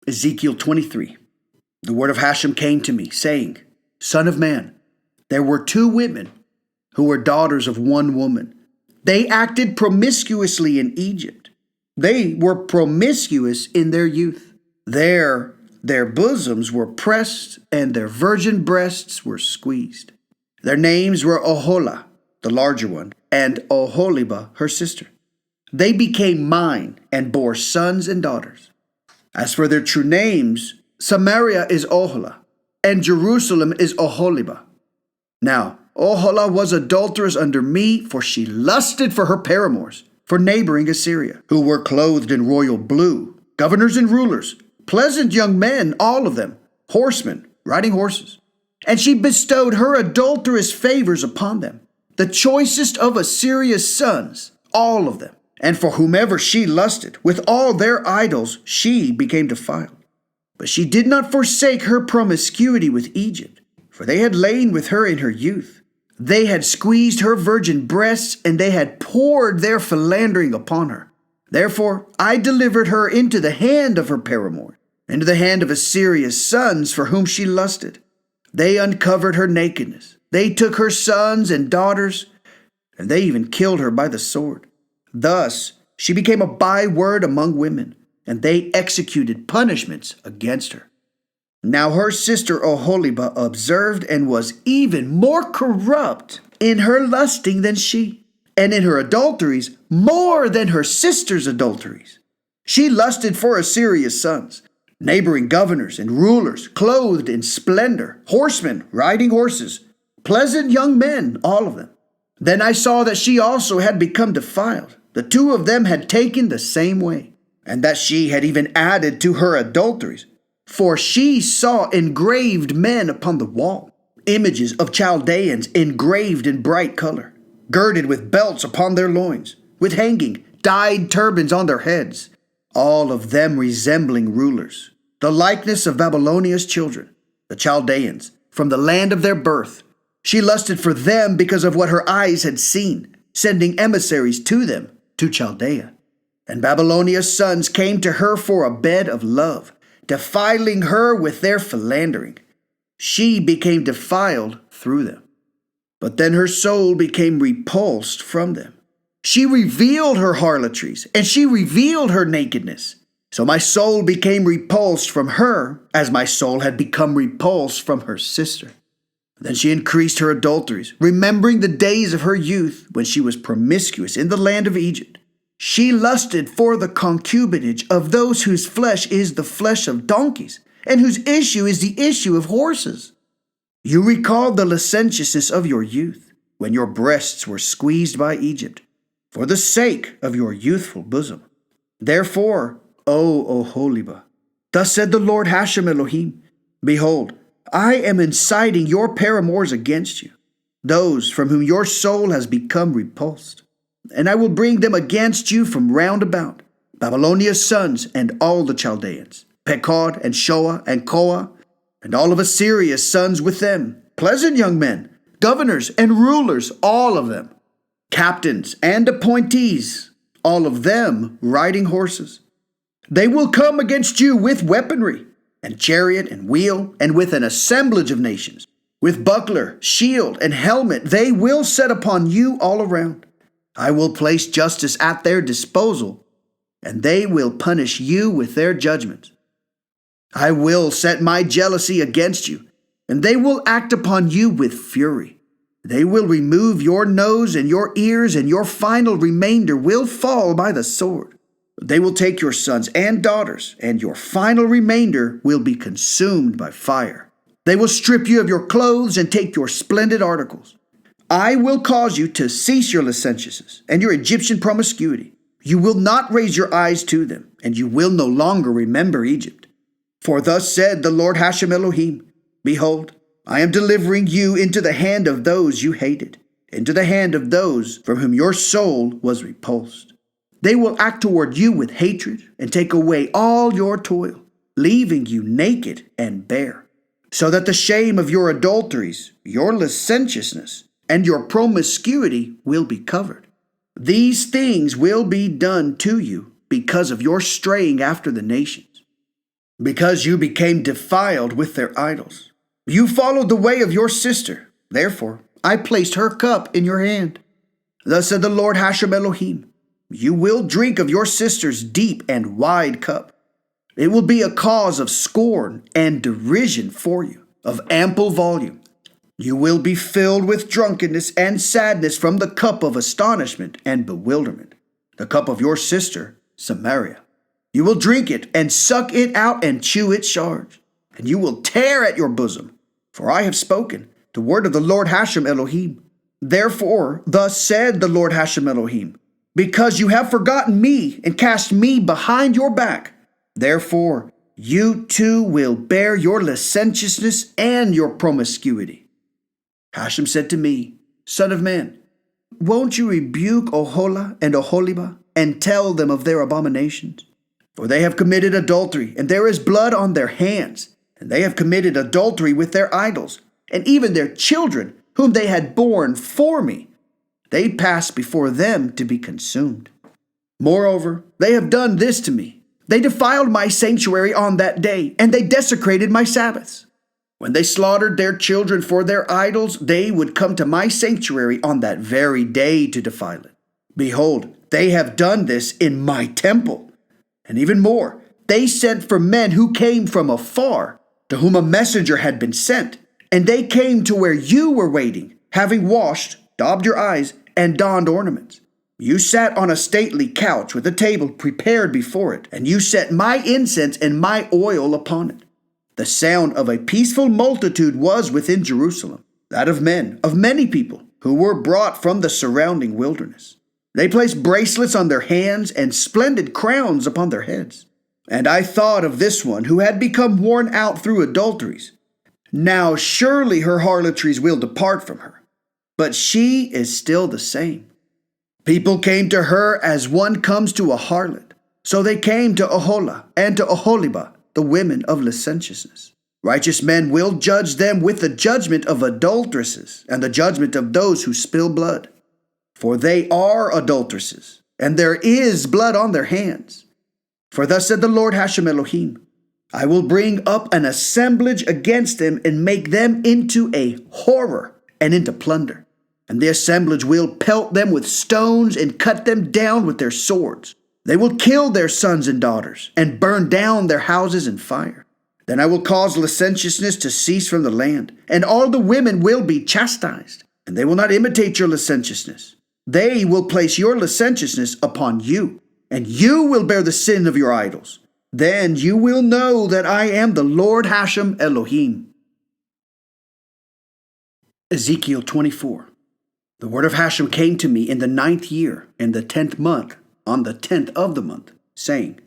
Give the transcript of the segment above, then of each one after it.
Ezekiel 23. The word of Hashem came to me, saying, Son of man, there were two women who were daughters of one woman. They acted promiscuously in Egypt. They were promiscuous in their youth. Their bosoms were pressed, and their virgin breasts were squeezed. Their names were Oholah, the larger one, and Oholibah, her sister. They became mine and bore sons and daughters. As for their true names, Samaria is Oholah, and Jerusalem is Oholibah. Now, Oholah was adulterous under me, for she lusted for her paramours, for neighboring Assyria, who were clothed in royal blue, governors and rulers, pleasant young men, all of them, horsemen, riding horses. And she bestowed her adulterous favors upon them, the choicest of Assyria's sons, all of them. And for whomever she lusted, with all their idols, she became defiled. But she did not forsake her promiscuity with Egypt, for they had lain with her in her youth. They had squeezed her virgin breasts, and they had poured their philandering upon her. Therefore I delivered her into the hand of her paramour, into the hand of Assyria's sons for whom she lusted. They uncovered her nakedness. They took her sons and daughters, and they even killed her by the sword. Thus she became a byword among women, and they executed punishments against her. Now her sister Oholibah observed and was even more corrupt in her lusting than she, and in her adulteries more than her sister's adulteries. She lusted for Assyria's sons, neighboring governors and rulers, clothed in splendor, horsemen riding horses, pleasant young men, all of them. Then I saw that she also had become defiled. The two of them had taken the same way, and that she had even added to her adulteries. For she saw engraved men upon the wall, images of Chaldeans engraved in bright color, girded with belts upon their loins, with hanging, dyed turbans on their heads, all of them resembling rulers, the likeness of Babylonia's children, the Chaldeans, from the land of their birth. She lusted for them because of what her eyes had seen, sending emissaries to them, to Chaldea. And Babylonia's sons came to her for a bed of love, defiling her with their philandering. She became defiled through them. But then her soul became repulsed from them. She revealed her harlotries, and she revealed her nakedness. So my soul became repulsed from her, as my soul had become repulsed from her sister. Then she increased her adulteries, remembering the days of her youth when she was promiscuous in the land of Egypt. She lusted for the concubinage of those whose flesh is the flesh of donkeys, and whose issue is the issue of horses. You recalled the licentiousness of your youth, when your breasts were squeezed by Egypt, for the sake of your youthful bosom. Therefore, O Oholibah, thus said the Lord Hashem Elohim, Behold, I am inciting your paramours against you, those from whom your soul has become repulsed. And I will bring them against you from round about, Babylonia's sons and all the Chaldeans, Pekod and Shoah and Koah, and all of Assyria's sons with them, pleasant young men, governors and rulers, all of them, captains and appointees, all of them riding horses. They will come against you with weaponry, and chariot and wheel, and with an assemblage of nations. With buckler, shield, and helmet they will set upon you all around. I will place justice at their disposal, and they will punish you with their judgments. I will set my jealousy against you, and they will act upon you with fury. They will remove your nose and your ears, and your final remainder will fall by the sword. They will take your sons and daughters, and your final remainder will be consumed by fire. They will strip you of your clothes and take your splendid articles. I will cause you to cease your licentiousness and your Egyptian promiscuity. You will not raise your eyes to them, and you will no longer remember Egypt. For thus said the Lord Hashem Elohim, Behold, I am delivering you into the hand of those you hated, into the hand of those from whom your soul was repulsed. They will act toward you with hatred and take away all your toil, leaving you naked and bare, so that the shame of your adulteries, your licentiousness, and your promiscuity will be covered. These things will be done to you because of your straying after the nations. because you became defiled with their idols. You followed the way of your sister. Therefore, I placed her cup in your hand. Thus said the Lord Hashem Elohim, you will drink of your sister's deep and wide cup. It will be a cause of scorn and derision for you, of ample volume. You will be filled with drunkenness and sadness from the cup of astonishment and bewilderment, the cup of your sister, Samaria. You will drink it and suck it out and chew its shards, and you will tear at your bosom. For I have spoken the word of the Lord Hashem Elohim. Therefore, thus said the Lord Hashem Elohim, because you have forgotten me and cast me behind your back, therefore you too will bear your licentiousness and your promiscuity. Hashem said to me, Son of man, won't you rebuke Oholah and Oholibah and tell them of their abominations? For they have committed adultery, and there is blood on their hands, and they have committed adultery with their idols, and even their children, whom they had borne for me. They passed before them to be consumed. Moreover, they have done this to me. They defiled my sanctuary on that day, and they desecrated my Sabbaths. When they slaughtered their children for their idols, they would come to my sanctuary on that very day to defile it. Behold, they have done this in my temple. And even more, they sent for men who came from afar, to whom a messenger had been sent. And they came to where you were waiting, having washed, daubed your eyes, and donned ornaments. You sat on a stately couch with a table prepared before it, and you set my incense and my oil upon it. The sound of a peaceful multitude was within Jerusalem, that of men, of many people, who were brought from the surrounding wilderness. They placed bracelets on their hands and splendid crowns upon their heads. And I thought of this one who had become worn out through adulteries. Now surely her harlotries will depart from her, but she is still the same. People came to her as one comes to a harlot. So they came to Oholah and to Oholibah, the women of licentiousness. Righteous men will judge them with the judgment of adulteresses and the judgment of those who spill blood. For they are adulteresses, and there is blood on their hands. For thus said the Lord Hashem Elohim, I will bring up an assemblage against them and make them into a horror and into plunder. And the assemblage will pelt them with stones and cut them down with their swords. They will kill their sons and daughters and burn down their houses in fire. Then I will cause licentiousness to cease from the land, and all the women will be chastised, and they will not imitate your licentiousness. They will place your licentiousness upon you, and you will bear the sin of your idols. Then you will know that I am the Lord Hashem Elohim. Ezekiel 24. The word of Hashem came to me in the 9th year, in the 10th month, on the 10th of the month, saying,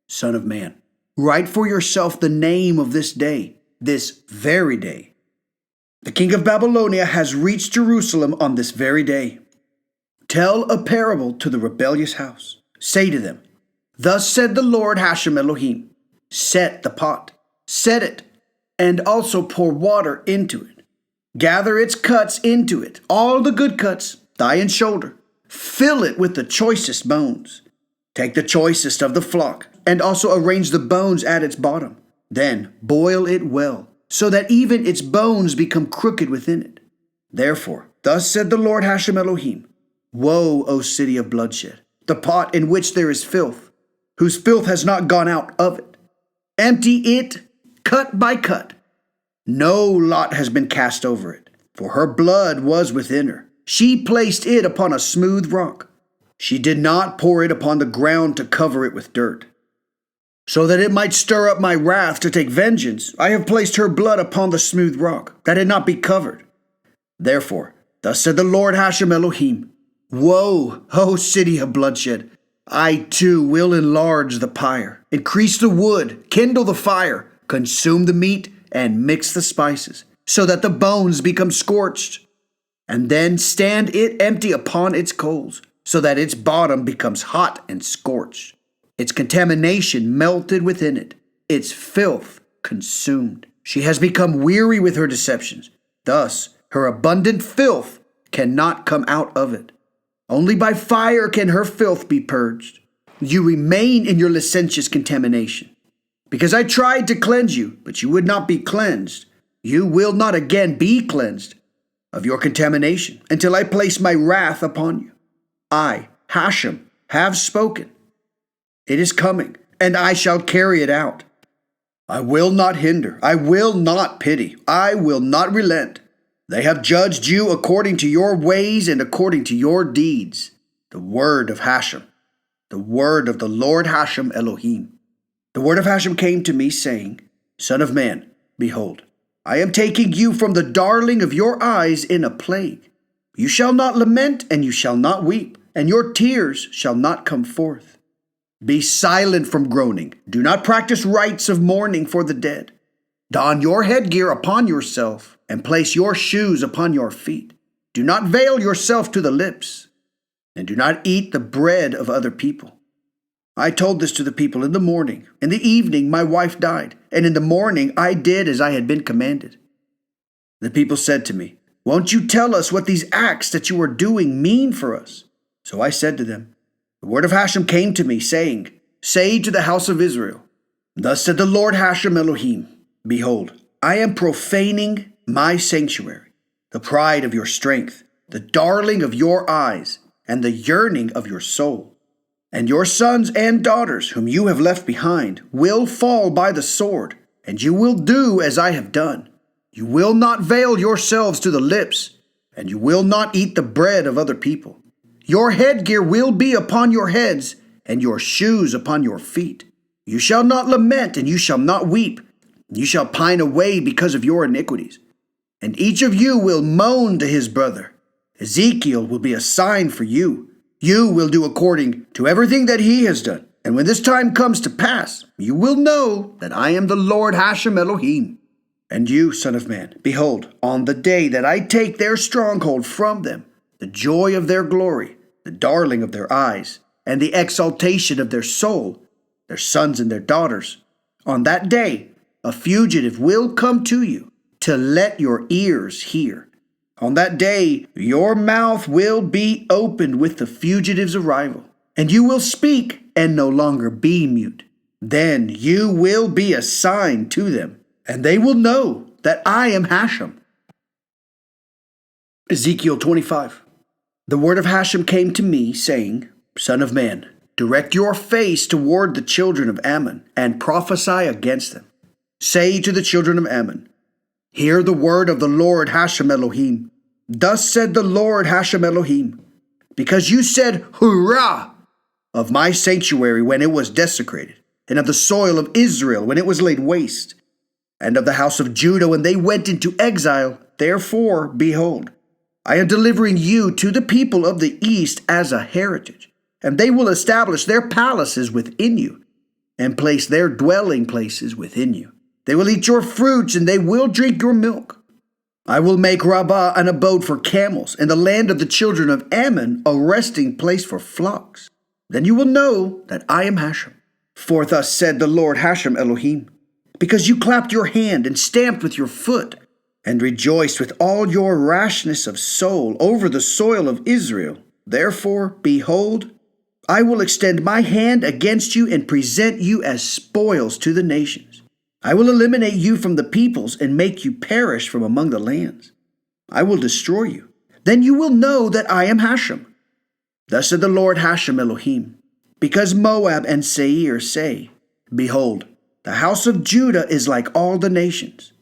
Son of man, write for yourself the name of this day, this very day. The king of Babylonia has reached Jerusalem on this very day. Tell a parable to the rebellious house. Say to them, Thus said the Lord Hashem Elohim, set the pot, set it, and also pour water into it. Gather its cuts into it, all the good cuts, thigh and shoulder. Fill it with the choicest bones. Take the choicest of the flock, and also arrange the bones at its bottom. Then boil it well, so that even its bones become crooked within it. Therefore, thus said the Lord Hashem Elohim, Woe, O city of bloodshed, the pot in which there is filth, whose filth has not gone out of it. Empty it, cut by cut. No lot has been cast over it, for her blood was within her. She placed it upon a smooth rock. She did not pour it upon the ground to cover it with dirt. So that it might stir up my wrath to take vengeance, I have placed her blood upon the smooth rock, that it not be covered. Therefore, thus said the Lord Hashem Elohim, Woe, O city of bloodshed! I too will enlarge the pyre, increase the wood, kindle the fire, consume the meat, and mix the spices, so that the bones become scorched. And then stand it empty upon its coals, so that its bottom becomes hot and scorched, its contamination melted within it, its filth consumed. She has become weary with her deceptions. Thus, her abundant filth cannot come out of it. Only by fire can her filth be purged. You remain in your licentious contamination. Because I tried to cleanse you, but you would not be cleansed. You will not again be cleansed of your contamination until I place my wrath upon you. I, Hashem, have spoken. It is coming, and I shall carry it out. I will not hinder. I will not pity. I will not relent. They have judged you according to your ways and according to your deeds. The word of Hashem, the word of the Lord Hashem Elohim. The word of Hashem came to me, saying, Son of man, behold, I am taking you from the darling of your eyes in a plague. You shall not lament, and you shall not weep, and your tears shall not come forth. Be silent from groaning. Do not practice rites of mourning for the dead. Don your headgear upon yourself, and place your shoes upon your feet. Do not veil yourself to the lips, and do not eat the bread of other people. I told this to the people in the morning. In the evening my wife died, and in the morning I did as I had been commanded. The people said to me, Won't you tell us what these acts that you are doing mean for us? So I said to them, The word of Hashem came to me, saying, Say to the house of Israel, Thus said the Lord Hashem Elohim, Behold, I am profaning my sanctuary, the pride of your strength, the darling of your eyes, and the yearning of your soul. And your sons and daughters, whom you have left behind, will fall by the sword, and you will do as I have done. You will not veil yourselves to the lips, and you will not eat the bread of other people. Your headgear will be upon your heads, and your shoes upon your feet. You shall not lament, and you shall not weep. You shall pine away because of your iniquities. And each of you will moan to his brother. Ezekiel will be a sign for you. You will do according to everything that he has done. And when this time comes to pass, you will know that I am the Lord Hashem Elohim. And you, son of man, behold, on the day that I take their stronghold from them, the joy of their glory, the darling of their eyes, and the exaltation of their soul, their sons and their daughters, on that day a fugitive will come to you to let your ears hear. On that day, your mouth will be opened with the fugitive's arrival, and you will speak and no longer be mute. Then you will be a sign to them, and they will know that I am Hashem. Ezekiel 25. The word of Hashem came to me, saying, Son of man, direct your face toward the children of Ammon, and prophesy against them. Say to the children of Ammon, Hear the word of the Lord Hashem Elohim. Thus said the Lord Hashem Elohim, because you said, Hurrah! Of my sanctuary when it was desecrated, and of the soil of Israel when it was laid waste, and of the house of Judah when they went into exile, therefore, behold, I am delivering you to the people of the east as a heritage, and they will establish their palaces within you, and place their dwelling places within you. They will eat your fruits, and they will drink your milk. I will make Rabbah an abode for camels, and the land of the children of Ammon a resting place for flocks. Then you will know that I am Hashem. For thus said the Lord Hashem Elohim, because you clapped your hand and stamped with your foot, and rejoiced with all your rashness of soul over the soil of Israel. Therefore, behold, I will extend my hand against you and present you as spoils to the nations. I will eliminate you from the peoples and make you perish from among the lands. I will destroy you. Then you will know that I am Hashem. Thus said the Lord Hashem Elohim, because Moab and Seir say, Behold, the house of Judah is like all the nations.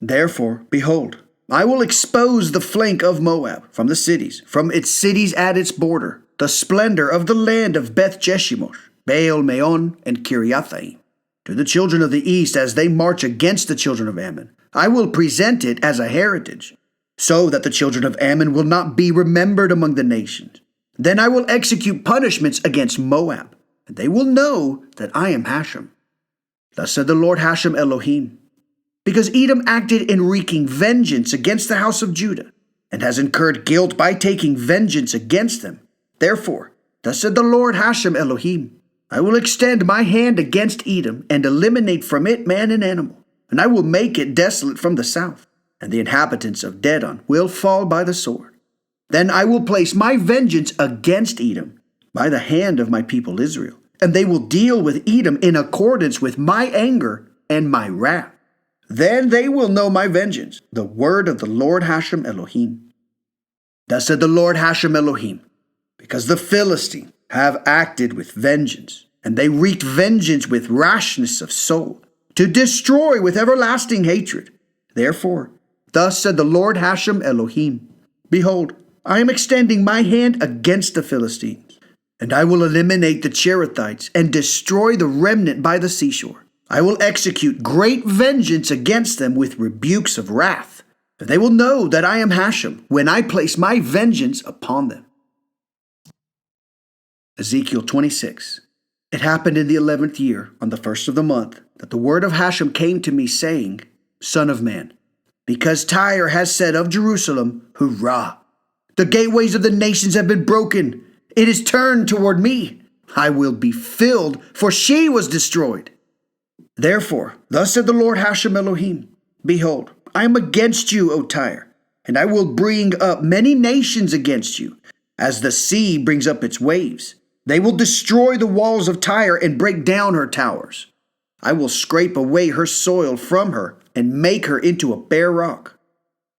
Therefore, behold, I will expose the flank of Moab from the cities, from its cities at its border, the splendor of the land of Beth Jeshimosh, Baal Meon, and Kiriathaim, to the children of the east as they march against the children of Ammon. I will present it as a heritage, so that the children of Ammon will not be remembered among the nations. Then I will execute punishments against Moab, and they will know that I am Hashem. Thus said the Lord Hashem Elohim, because Edom acted in wreaking vengeance against the house of Judah, and has incurred guilt by taking vengeance against them. Therefore, thus said the Lord Hashem Elohim, I will extend my hand against Edom, and eliminate from it man and animal, and I will make it desolate from the south, and the inhabitants of Dedan will fall by the sword. Then I will place my vengeance against Edom by the hand of my people Israel, and they will deal with Edom in accordance with my anger and my wrath. Then they will know my vengeance, the word of the Lord Hashem Elohim. Thus said the Lord Hashem Elohim, because the Philistines have acted with vengeance, and they wreaked vengeance with rashness of soul, to destroy with everlasting hatred. Therefore, thus said the Lord Hashem Elohim, behold, I am extending my hand against the Philistines, and I will eliminate the Cherethites and destroy the remnant by the seashore. I will execute great vengeance against them with rebukes of wrath. For they will know that I am Hashem when I place my vengeance upon them. Ezekiel 26. It happened in the 11th year, on the first of the month, that the word of Hashem came to me, saying, Son of man, because Tyre has said of Jerusalem, Hurrah! The gateways of the nations have been broken. It is turned toward me. I will be filled, for she was destroyed. Therefore, thus said the Lord Hashem Elohim, behold, I am against you, O Tyre, and I will bring up many nations against you, as the sea brings up its waves. They will destroy the walls of Tyre and break down her towers. I will scrape away her soil from her and make her into a bare rock.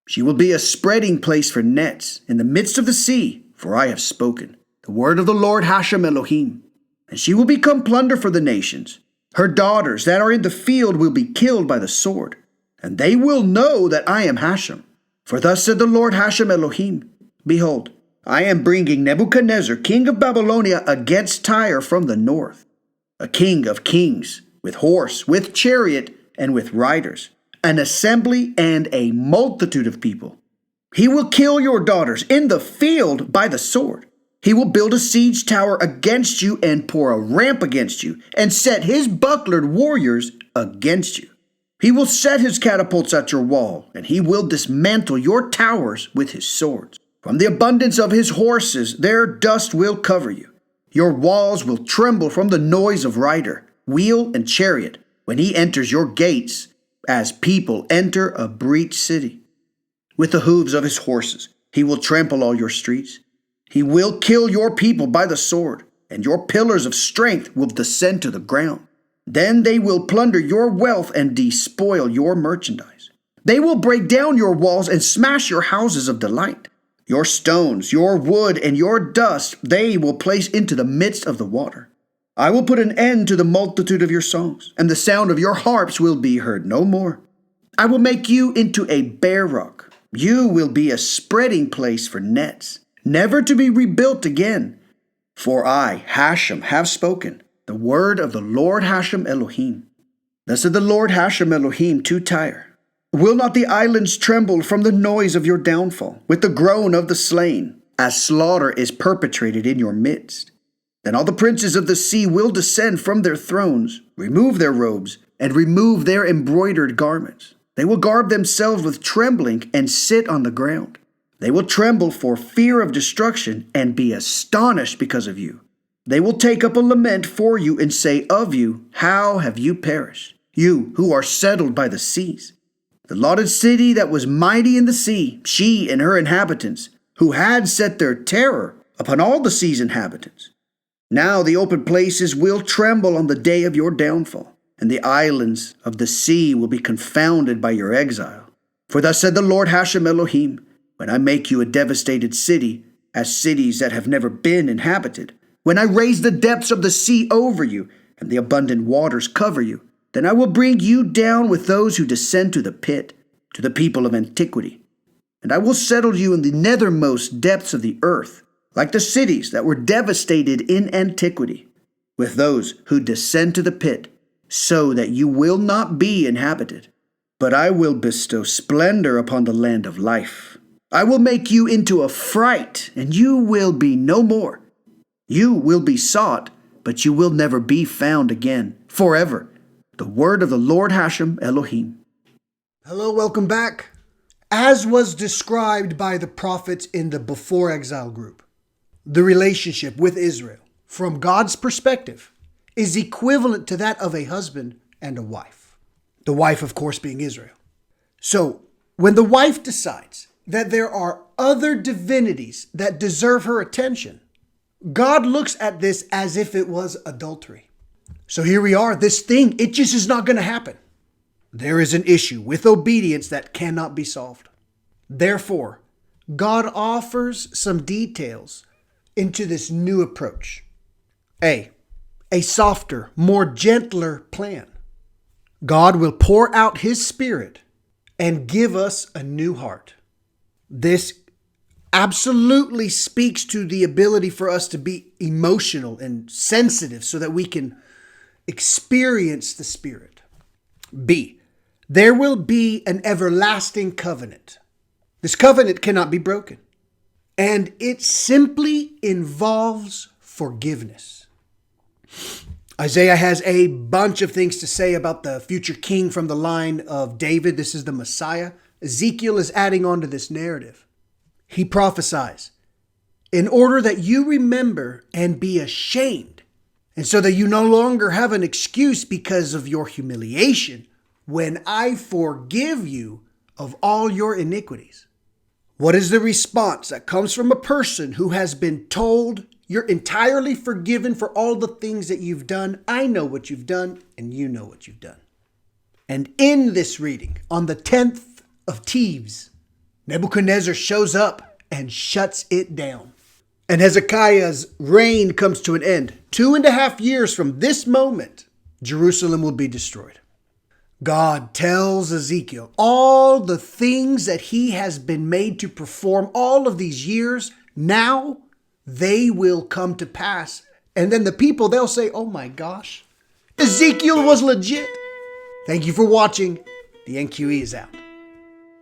She will be a spreading place for nets in the midst of the sea, for I have spoken the word of the Lord Hashem Elohim. And she will become plunder for the nations. Her daughters that are in the field will be killed by the sword, and they will know that I am Hashem. For thus said the Lord Hashem Elohim, behold, I am bringing Nebuchadnezzar, king of Babylonia, against Tyre from the north, a king of kings, with horse, with chariot, and with riders, an assembly and a multitude of people. He will kill your daughters in the field by the sword. He will build a siege tower against you and pour a ramp against you, and set his bucklered warriors against you. He will set his catapults at your wall, and he will dismantle your towers with his swords. From the abundance of his horses, their dust will cover you. Your walls will tremble from the noise of rider, wheel, and chariot when he enters your gates, as people enter a breached city. With the hooves of his horses, he will trample all your streets. He will kill your people by the sword, and your pillars of strength will descend to the ground. Then they will plunder your wealth and despoil your merchandise. They will break down your walls and smash your houses of delight. Your stones, your wood, and your dust they will place into the midst of the water. I will put an end to the multitude of your songs, and the sound of your harps will be heard no more. I will make you into a bare rock. You will be a spreading place for nets, never to be rebuilt again. For I, Hashem, have spoken the word of the Lord Hashem Elohim. Thus said the Lord Hashem Elohim to Tyre, will not the islands tremble from the noise of your downfall, with the groan of the slain, as slaughter is perpetrated in your midst? Then all the princes of the sea will descend from their thrones, remove their robes, and remove their embroidered garments. They will garb themselves with trembling and sit on the ground. They will tremble for fear of destruction and be astonished because of you. They will take up a lament for you and say of you, how have you perished, you who are settled by the seas? The lauded city that was mighty in the sea, she and her inhabitants, who had set their terror upon all the sea's inhabitants. Now the open places will tremble on the day of your downfall, and the islands of the sea will be confounded by your exile. For thus said the Lord Hashem Elohim, when I make you a devastated city, as cities that have never been inhabited, when I raise the depths of the sea over you, and the abundant waters cover you, then I will bring you down with those who descend to the pit, to the people of antiquity. And I will settle you in the nethermost depths of the earth, like the cities that were devastated in antiquity, with those who descend to the pit, so that you will not be inhabited. But I will bestow splendor upon the land of life. I will make you into a fright, and you will be no more. You will be sought, but you will never be found again, forever. The word of the Lord Hashem Elohim. Hello, welcome back. As was described by the prophets in the before exile group, the relationship with Israel, from God's perspective, is equivalent to that of a husband and a wife. The wife, of course, being Israel. So, when the wife decides that there are other divinities that deserve her attention, God looks at this as if it was adultery. So here we are, this thing, it just is not going to happen. There is an issue with obedience that cannot be solved. Therefore, God offers some details into this new approach. A softer, more gentler plan. God will pour out His Spirit and give us a new heart. This absolutely speaks to the ability for us to be emotional and sensitive so that we can experience the Spirit. B, there will be an everlasting covenant. This covenant cannot be broken. And it simply involves forgiveness. Isaiah has a bunch of things to say about the future king from the line of David. This is the Messiah. Ezekiel is adding on to this narrative. He prophesies, in order that you remember and be ashamed, and so that you no longer have an excuse because of your humiliation, when I forgive you of all your iniquities. What is the response that comes from a person who has been told, you're entirely forgiven for all the things that you've done? I know what you've done, and you know what you've done. And in this reading, on the 10th of Teves, Nebuchadnezzar shows up and shuts it down. And Hezekiah's reign comes to an end. 2.5 years from this moment, Jerusalem will be destroyed. God tells Ezekiel all the things that he has been made to perform all of these years. Now they will come to pass. And then the people, they'll say, oh my gosh, Ezekiel was legit. Thank you for watching. The NQE is out.